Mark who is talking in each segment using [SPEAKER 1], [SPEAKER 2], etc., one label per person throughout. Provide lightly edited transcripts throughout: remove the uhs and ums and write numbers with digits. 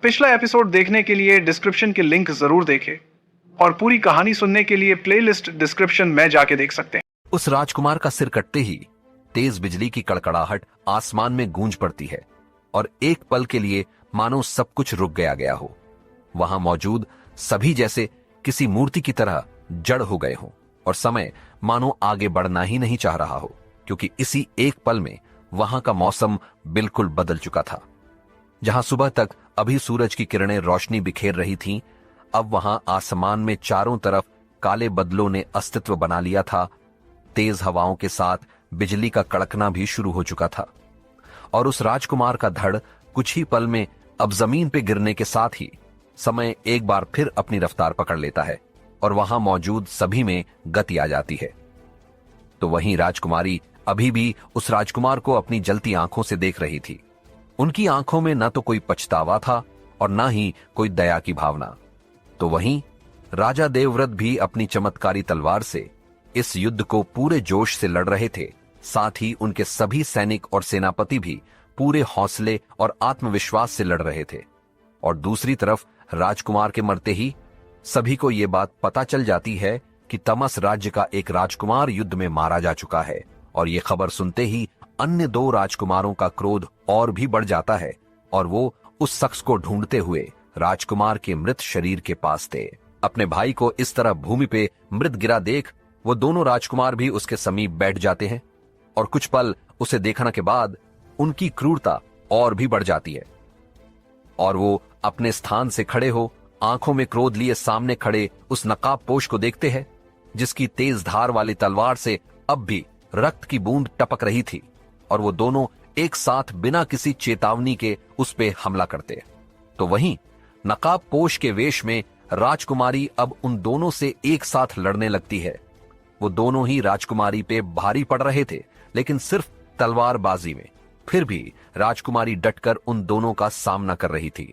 [SPEAKER 1] पिछला एपिसोड देखने के लिए डिस्क्रिप्शन के लिंक जरूर देखें और पूरी कहानी सुनने के लिए प्लेलिस्ट डिस्क्रिप्शन में जाके देख सकते हैं।
[SPEAKER 2] उस राजकुमार का सिर कटते ही तेज बिजली की कड़कड़ाहट आसमान में गूंज पड़ती है और एक पल के लिए मानो सब कुछ रुक गया गया हो। वहां मौजूद सभी जैसे किसी मूर्ति की तरह जड़ हो गए हों और समय मानो आगे बढ़ना ही नहीं चाह रहा हो, क्योंकि इसी एक पल में वहां का मौसम बिल्कुल बदल चुका था। जहां सुबह तक अभी सूरज की किरणें रोशनी बिखेर रही थीं, अब वहां आसमान में चारों तरफ काले बदलों ने अस्तित्व बना लिया था। तेज हवाओं के साथ बिजली का कड़कना भी शुरू हो चुका था और उस राजकुमार का धड़ कुछ ही पल में अब जमीन पे गिरने के साथ ही समय एक बार फिर अपनी रफ्तार पकड़ लेता है और वहां मौजूद सभी में गति आ जाती है। तो वहीं राजकुमारी अभी भी उस राजकुमार को अपनी जलती आंखों से देख रही थी। उनकी आंखों में न तो कोई पछतावा था और न ही कोई दया की भावना। तो वहीं राजा देवव्रत भी अपनी चमत्कारी तलवार से इस युद्ध को पूरे जोश से लड़ रहे थे। साथ ही उनके सभी सैनिक और सेनापति भी पूरे हौसले और आत्मविश्वास से लड़ रहे थे। और दूसरी तरफ राजकुमार के मरते ही सभी को यह बात पता चल जाती है कि तमस राज्य का एक राजकुमार युद्ध में मारा जा चुका है। और यह खबर सुनते ही अन्य दो राजकुमारों का क्रोध और भी बढ़ जाता है और वो उस शख्स को ढूंढते हुए राजकुमार के मृत शरीर के पास थे। अपने भाई को इस तरह भूमि पे मृत गिरा देख वो दोनों राजकुमार भी उसके समीप बैठ जाते हैं और कुछ पल उसे देखने के बाद उनकी क्रूरता और भी बढ़ जाती है और वो अपने स्थान से खड़े हो आंखों में क्रोध लिए सामने खड़े उस नकाबपोश को देखते हैं, जिसकी तेज धार वाली तलवार से अब भी रक्त की बूंद टपक रही थी और वो दोनों एक साथ बिना किसी चेतावनी के उस पे हमला करते। तो वहीं नकाबपोश के वेश में राजकुमारी अब उन दोनों से एक साथ लड़ने लगती है। वो दोनों ही राजकुमारी पे भारी पड़ रहे थे, लेकिन सिर्फ तलवारबाजी में। फिर भी राजकुमारी डटकर उन दोनों का सामना कर रही थी।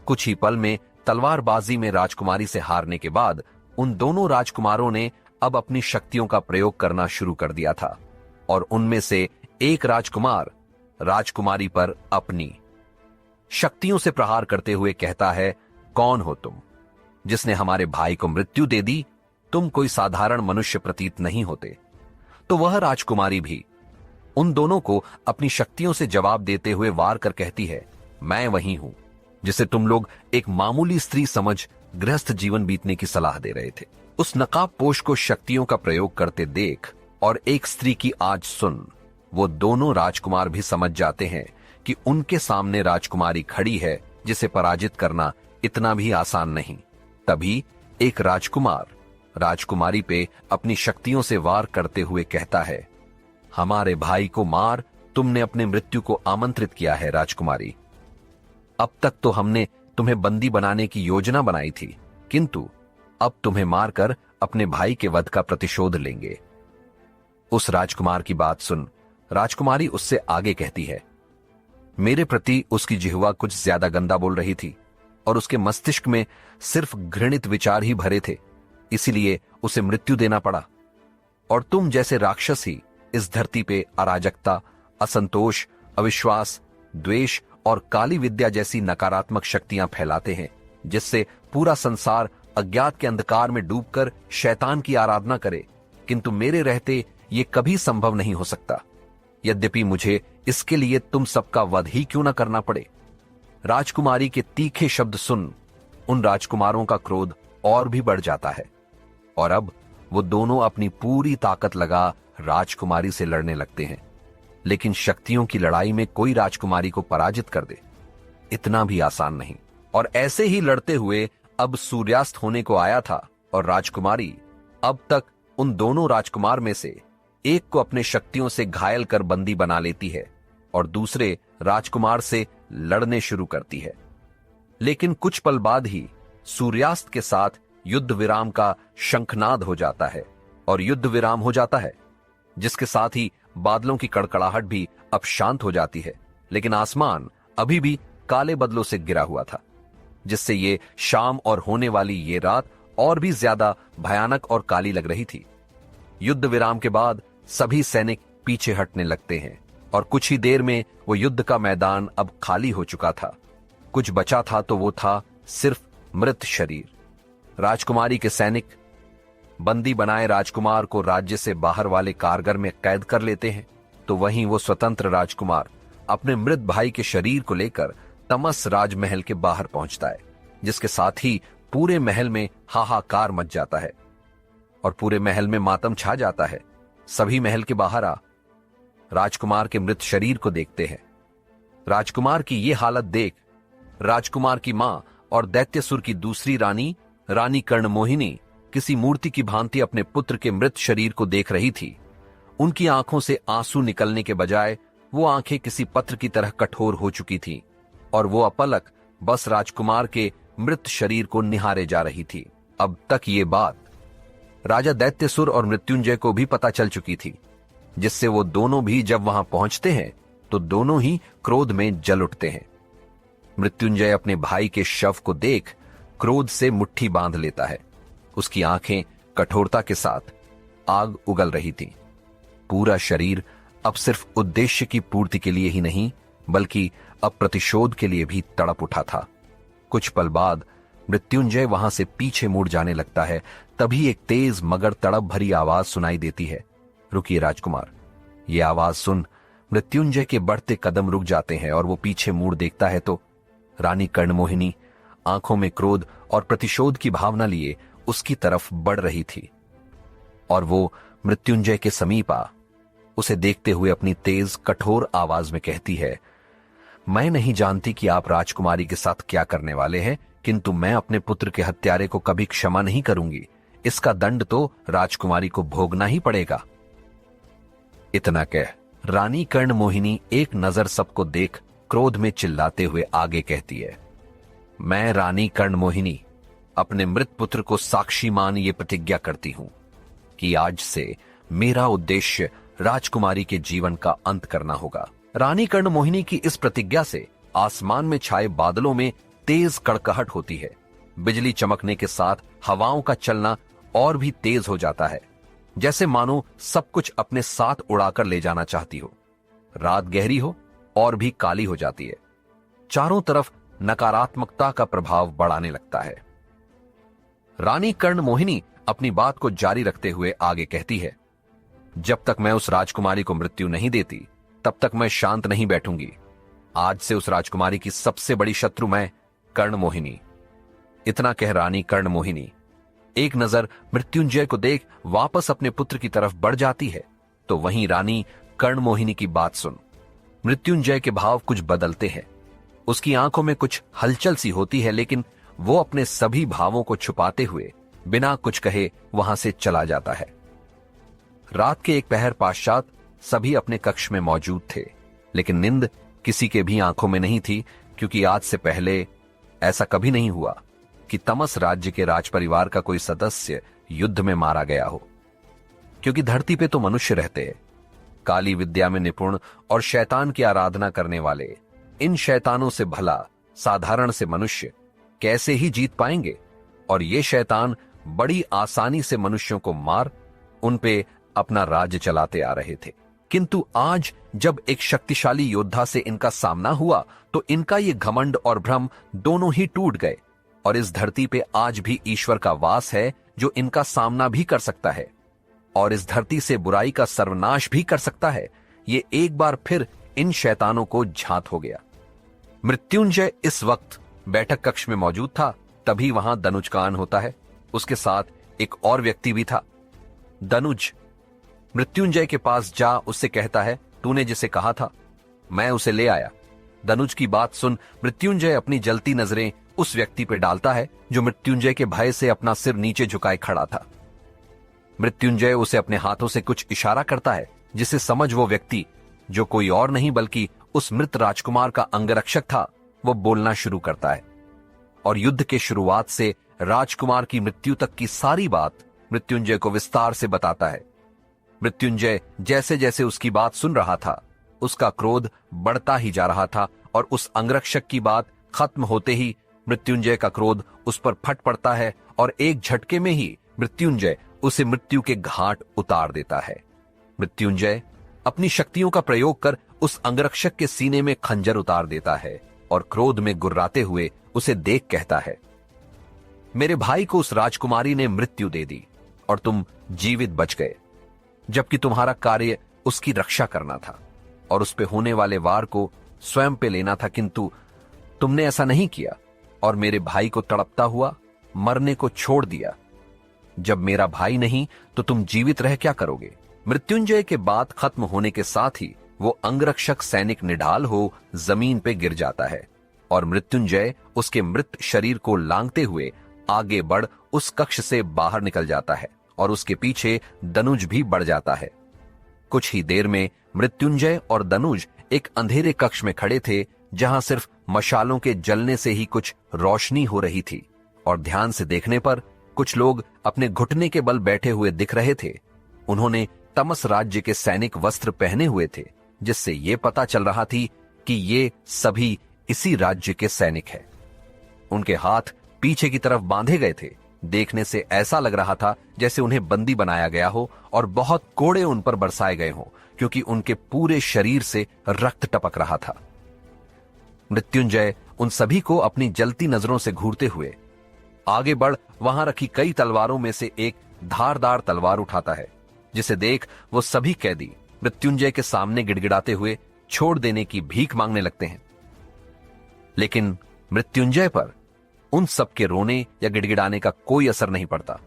[SPEAKER 2] कुछ ही पल में तलवारबाजी में राजकुमारी से हारने के बाद उन दोनों राजकुमारों ने अब अपनी शक्तियों का प्रयोग करना शुरू कर दिया था और उनमें से एक राजकुमार राजकुमारी पर अपनी शक्तियों से प्रहार करते हुए कहता है, कौन हो तुम जिसने हमारे भाई को मृत्यु दे दी? तुम कोई साधारण मनुष्य प्रतीत नहीं होते। तो वह राजकुमारी भी उन दोनों को अपनी शक्तियों से जवाब देते हुए वार कर कहती है, मैं वही हूं जिसे तुम लोग एक मामूली स्त्री समझ गृहस्थ जीवन बीतने की सलाह दे रहे थे। उस नकाबपोश को शक्तियों का प्रयोग करते देख और एक स्त्री की आज सुन वो दोनों राजकुमार भी समझ जाते हैं कि उनके सामने राजकुमारी खड़ी है जिसे पराजित करना इतना भी आसान नहीं। तभी एक राजकुमार राजकुमारी पे अपनी शक्तियों से वार करते हुए कहता है, हमारे भाई को मार तुमने अपने मृत्यु को आमंत्रित किया है राजकुमारी। अब तक तो हमने तुम्हें बंदी बनाने की योजना बनाई थी, किंतु अब तुम्हें मारकर अपने भाई के वध का प्रतिशोध लेंगे। उस राजकुमार की बात सुन राजकुमारी उससे आगे कहती है, मेरे प्रति उसकी जिह्वा कुछ ज्यादा गंदा बोल रही थी और उसके मस्तिष्क में सिर्फ घृणित विचार ही भरे थे, इसीलिए उसे मृत्यु देना पड़ा। और तुम जैसे राक्षस ही इस धरती पे अराजकता, असंतोष, अविश्वास, द्वेष और काली विद्या जैसी नकारात्मक शक्तियां फैलाते हैं, जिससे पूरा संसार अज्ञात के अंधकार में डूबकर शैतान की आराधना करे। किंतु मेरे रहते ये कभी संभव नहीं हो सकता, यद्यपि मुझे इसके लिए तुम सबका वध ही क्यों न करना पड़े। राजकुमारी के तीखे शब्द सुन उन राजकुमारों का क्रोध और भी बढ़ जाता है और अब वो दोनों अपनी पूरी ताकत लगा राजकुमारी से लड़ने लगते हैं। लेकिन शक्तियों की लड़ाई में कोई राजकुमारी को पराजित कर दे इतना भी आसान नहीं। और ऐसे ही लड़ते हुए अब सूर्यास्त होने को आया था और राजकुमारी अब तक उन दोनों राजकुमार में से एक को अपने शक्तियों से घायल कर बंदी बना लेती है और दूसरे राजकुमार से लड़ने शुरू करती है। लेकिन कुछ पल बाद ही सूर्यास्त के साथ युद्ध विराम का शंखनाद हो जाता है और युद्ध विराम हो जाता है, जिसके साथ ही बादलों की कड़कड़ाहट भी अब शांत हो जाती है। लेकिन आसमान अभी भी काले बादलों से घिरा हुआ था, जिससे ये शाम और होने वाली ये रात और भी ज्यादा भयानक और काली लग रही थी। युद्ध विराम के बाद सभी सैनिक पीछे हटने लगते हैं और कुछ ही देर में वो युद्ध का मैदान अब खाली हो चुका था कुछ बचा था तो वो था सिर्फ मृत शरीर। राजकुमारी के सैनिक बंदी बनाए राजकुमार को राज्य से बाहर वाले कारगर में कैद कर लेते हैं, तो वहीं वो स्वतंत्र राजकुमार अपने मृत भाई के शरीर को लेकर तमस राजमहल के बाहर पहुंचता है, जिसके साथ ही पूरे महल में हाहाकार मच जाता है और पूरे महल में मातम छा जाता है। सभी महल के बाहर आ राजकुमार के मृत शरीर को देखते हैं। राजकुमार की ये हालत देख राजकुमार की मां और दैत्यसुर की दूसरी रानी, रानी कर्णमोहिनी, किसी मूर्ति की भांति अपने पुत्र के मृत शरीर को देख रही थी। उनकी आंखों से आंसू निकलने के बजाय वो आंखें किसी पत्र की तरह कठोर हो चुकी थीं और वो अपलक बस राजकुमार के मृत शरीर को निहारे जा रही थी। अब तक ये बात राजा दैत्यसुर और मृत्युंजय को भी पता चल चुकी थी, जिससे वो दोनों भी जब वहां पहुंचते हैं तो दोनों ही क्रोध में जल उठते हैं। मृत्युंजय अपने भाई के शव को देख क्रोध से मुट्ठी बांध लेता है। उसकी आंखें कठोरता के साथ आग उगल रही थी। पूरा शरीर अब सिर्फ उद्देश्य की पूर्ति के लिए ही नहीं बल्कि अब प्रतिशोध के लिए भी तड़प उठा था। कुछ पल बाद मृत्युंजय वहां से पीछे मुड़ जाने लगता है। तभी एक तेज मगर तड़प भरी आवाज सुनाई देती है, रुकिए राजकुमार। यह आवाज सुन मृत्युंजय के बढ़ते कदम रुक जाते हैं और वो पीछे मुड़ देखता है तो रानी कर्णमोहिनी आंखों में क्रोध और प्रतिशोध की भावना लिए उसकी तरफ बढ़ रही थी और वो मृत्युंजय के समीप आ उसे देखते हुए अपनी तेज कठोर आवाज में कहती है, मैं नहीं जानती कि आप राजकुमारी के साथ क्या करने वाले हैं, किंतु मैं अपने पुत्र के हत्यारे को कभी क्षमा नहीं करूंगी। इसका दंड तो राजकुमारी को भोगना ही पड़ेगा। इतना कह रानी कर्णमोहिनी एक नजर सबको देख क्रोध में चिल्लाते हुए आगे कहती है, मैं रानी कर्णमोहिनी अपने मृत पुत्र को साक्षी मान ये प्रतिज्ञा करती हूं कि आज से मेरा उद्देश्य राजकुमारी के जीवन का अंत करना होगा। रानी कर्णमोहिनी की इस प्रतिज्ञा से आसमान में छाए बादलों में तेज कड़कहट होती है। बिजली चमकने के साथ हवाओं का चलना और भी तेज हो जाता है, जैसे मानो सब कुछ अपने साथ उड़ाकर ले जाना चाहती हो। रात गहरी हो और भी काली हो जाती है। चारों तरफ नकारात्मकता का प्रभाव बढ़ाने लगता है। रानी कर्णमोहिनी अपनी बात को जारी रखते हुए आगे कहती है, जब तक मैं उस राजकुमारी को मृत्यु नहीं देती तब तक मैं शांत नहीं बैठूंगी। आज से उस राजकुमारी की सबसे बड़ी शत्रु मैं कर्णमोहिनी। इतना कह रानी कर्णमोहिनी एक नजर मृत्युंजय को देख वापस अपने पुत्र की तरफ बढ़ जाती है, तो वहीं रानी कर्णमोहिनी की बात सुन मृत्युंजय के भाव कुछ बदलते हैं। उसकी आंखों में कुछ हलचल सी होती है, लेकिन वो अपने सभी भावों को छुपाते हुए बिना कुछ कहे वहां से चला जाता है। रात के एक पहर पश्चात सभी अपने कक्ष में मौजूद थे, लेकिन नींद किसी के भी आंखों में नहीं थी, क्योंकि आज से पहले ऐसा कभी नहीं हुआ कि तमस राज्य के राजपरिवार का कोई सदस्य युद्ध में मारा गया हो। क्योंकि धरती पे तो मनुष्य रहते हैं, काली विद्या में निपुण और शैतान की आराधना करने वाले इन शैतानों से भला साधारण से मनुष्य कैसे ही जीत पाएंगे। और ये शैतान बड़ी आसानी से मनुष्यों को मार उन पे अपना राज्य चलाते आ रहे थे। किंतु आज जब एक शक्तिशाली योद्धा से इनका सामना हुआ तो इनका ये घमंड और भ्रम दोनों ही टूट गए और इस धरती पे आज भी ईश्वर का वास है जो इनका सामना भी कर सकता है और इस धरती से बुराई का सर्वनाश भी कर सकता है। ये एक बार फिर इन शैतानों को झांत हो गया। मृत्युंजय इस वक्त बैठक कक्ष में मौजूद था। तभी वहां दनुज का आन होता है। उसके साथ एक और व्यक्ति भी था। दनुज मृत्युंजय के पास जा उससे कहता है, तूने जिसे कहा था मैं उसे ले आया। दनुज की बात सुन मृत्युंजय अपनी जलती नजरें उस व्यक्ति पर डालता है जो मृत्युंजय के भय से अपना सिर नीचे झुकाए खड़ा था। मृत्युंजय उसे अपने हाथों से कुछ इशारा करता है, जिसे समझ वो व्यक्ति जो कोई और नहीं बल्कि उस मृत राजकुमार का अंगरक्षक था, वो बोलना शुरू करता है और युद्ध के शुरुआत से राजकुमार की मृत्यु तक की सारी बात मृत्युंजय को विस्तार से बताता है। मृत्युंजय जैसे जैसे उसकी बात सुन रहा था उसका क्रोध बढ़ता ही जा रहा था और उस अंगरक्षक की बात खत्म होते ही मृत्युंजय का क्रोध उस पर फट पड़ता है और एक झटके में ही मृत्युंजय उसे मृत्यु के घाट उतार देता है। मृत्युंजय अपनी शक्तियों का प्रयोग कर उस अंगरक्षक के सीने में खंजर उतार देता है और क्रोध में गुर्राते हुए उसे देख कहता है, मेरे भाई को उस राजकुमारी ने मृत्यु दे दी और तुम जीवित बच गए, जबकि तुम्हारा कार्य उसकी रक्षा करना था और उस पे होने वाले वार को स्वयं पे लेना था, किंतु तुमने ऐसा नहीं किया और मेरे भाई को तड़पता हुआ मरने को छोड़ दिया। जब मेरा भाई नहीं तो तुम जीवित रह क्या करोगे? मृत्युंजय के बात खत्म होने के साथ ही वो अंगरक्षक सैनिक निढाल हो जमीन पे गिर जाता है और मृत्युंजय उसके मृत शरीर को लांघते हुए आगे बढ़ उस कक्ष से बाहर निकल जाता है और उसके पीछे दनुज भी बढ़ जाता है। कुछ ही देर में मृत्युंजय और दनुज एक अंधेरे कक्ष में खड़े थे, जहां सिर्फ मशालों के जलने से ही कुछ रोशनी हो रही थी और ध्यान से देखने पर कुछ लोग अपने घुटने के बल बैठे हुए दिख रहे थे। उन्होंने तमस राज्य के सैनिक वस्त्र पहने हुए थे, जिससे यह पता चल रहा थी कि ये सभी इसी राज्य के सैनिक हैं। उनके हाथ पीछे की तरफ बांधे गए थे। देखने से ऐसा लग रहा था जैसे उन्हें बंदी बनाया गया हो और बहुत कोड़े उन पर बरसाए गए हों, क्योंकि उनके पूरे शरीर से रक्त टपक रहा था। मृत्युंजय उन सभी को अपनी जलती नजरों से घूरते हुए आगे बढ़ वहां रखी कई तलवारों में से एक धारदार तलवार उठाता है, जिसे देख वो सभी कैदी मृत्युंजय के सामने गिड़गिड़ाते हुए छोड़ देने की भीख मांगने लगते हैं। लेकिन मृत्युंजय पर उन सबके रोने या गिड़गिड़ाने का कोई असर नहीं पड़ता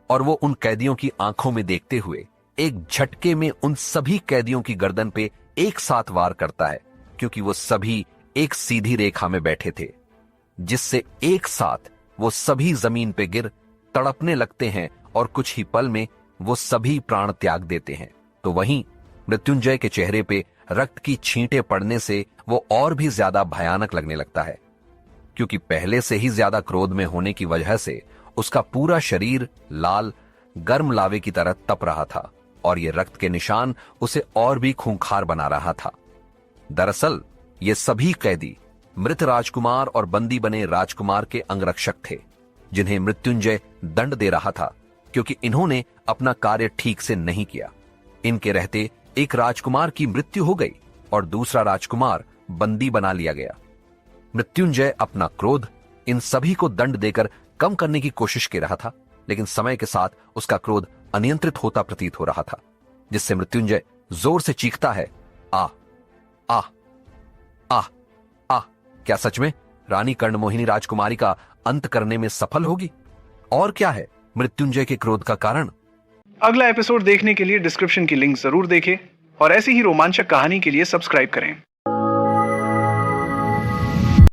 [SPEAKER 2] और वो उन कैदियों की आंखों में देखते हुए एक झटके में उन सभी कैदियों की गर्दन पे एक साथ वार करता है, क्योंकि वो सभी एक सीधी रेखा में बैठे थे, जिससे एक साथ वो सभी जमीन पे गिर तड़पने लगते हैं और कुछ ही पल में वो सभी प्राण त्याग देते हैं। तो वहीं मृत्युंजय के चेहरे पे रक्त की छींटें पड़ने से वो और भी ज्यादा भयानक लगने लगता है, क्योंकि पहले से ही ज्यादा क्रोध में होने की वजह से उसका पूरा शरीर लाल गर्म लावे की तरह तप रहा था और ये रक्त के निशान उसे और भी खूंखार बना रहा था। दरअसल ये सभी कैदी मृत राजकुमार और बंदी बने राजकुमार के अंगरक्षक थे, जिन्हें मृत्युंजय दंड दे रहा था, क्योंकि इन्होंने अपना कार्य ठीक से नहीं किया। इनके रहते एक राजकुमार की मृत्यु हो गई और दूसरा राजकुमार बंदी बना लिया गया। मृत्युंजय अपना क्रोध इन सभी को दंड देकर कम करने की कोशिश कर रहा था, लेकिन समय के साथ उसका क्रोध अनियंत्रित होता प्रतीत हो रहा था, जिससे मृत्युंजय जोर से चीखता है, आ आ आ आ। क्या सच में रानी कर्णमोहिनी राजकुमारी का अंत करने में सफल होगी? और क्या है मृत्युंजय के क्रोध का कारण?
[SPEAKER 1] अगला एपिसोड देखने के लिए डिस्क्रिप्शन की लिंक जरूर देखें और ऐसी ही रोमांचक कहानी के लिए सब्सक्राइब करें।